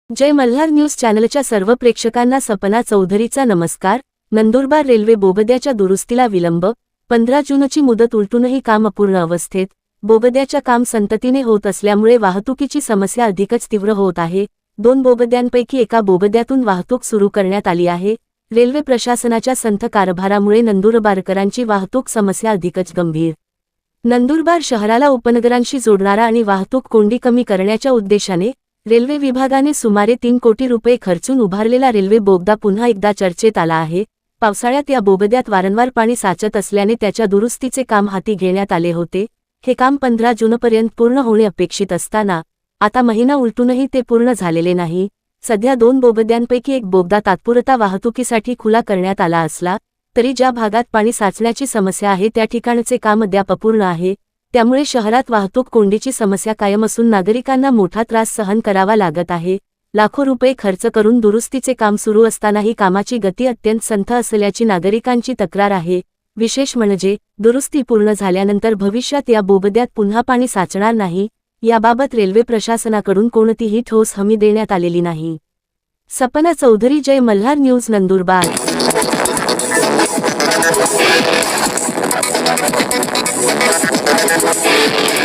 जय Malhar news चॅनलच्या सर्व प्रेक्षकांना सपना चौधरीचा नमस्कार। नंदुरबार रेल्वे बोगद्याच्या दुरुस्तीला विलंब। 15 जूनची मुदत उलटूनही काम अपूर्ण अवस्थेत। बोगद्याच्या काम संततीने होत असल्यामुळे वाहतुकीची समस्या अधिकच तीव्र होत आहे। 2 बोगद्यांपैकी एका बोगद्यातून वाहतूक सुरू करण्यात आली आहे। रेल्वे प्रशासनाच्या संथ कारभारामुळे नंदुरबारकरांची वाहतूक समस्या अधिकच गंभीर। नंदुरबार शहराला उपनगरांशी जोडणारा आणि वाहतूक कोंडी कमी करण्याच्या उद्देशाने रेल्वे विभागाने सुमारे 3 कोटी रुपये खर्चून उभारलेला रेल्वे बोगदा पुन्हा एकदा चर्चेत आला आहे। पावसाळ्यात या बोगद्यात वारंवार पाणी साचत असल्याने त्याच्या दुरुस्तीचे काम हाती घेण्यात आले होते। हे काम 15 जूनपर्यंत पूर्ण होणे अपेक्षित असताना आता महिना उलटूनही ते पूर्ण झालेले नाही। सध्या 2 बोगद्यांपैकी एक बोगदा तात्पुरता वाहतुकीसाठी खुला करण्यात आला असला तरी ज्या भागात पाणी साचण्याची समस्या आहे त्या ठिकाणचे काम अद्याप अपूर्ण आहे। त्यामुळे शहरात वाहतूक कोंडीची समस्या कायम असून नागरिकांना मोठा त्रास सहन करावा लागत आहे। लाखो रुपये खर्च करून दुरुस्तीचे काम सुरू असतानाही कामाची गती अत्यंत संथ असल्याची नागरिकांची तक्रार आहे। विशेष म्हणजे दुरुस्ती पूर्ण झाल्यानंतर भविष्यात या बोगद्यात पुन्हा पाणी साचणार नाही याबाबत रेल्वे प्रशासनाकडून कोणतीही ठोस हमी देण्यात आलेली नाही। Sapna Chaudhary, Jai Malhar news, Nandurbar. Thank you.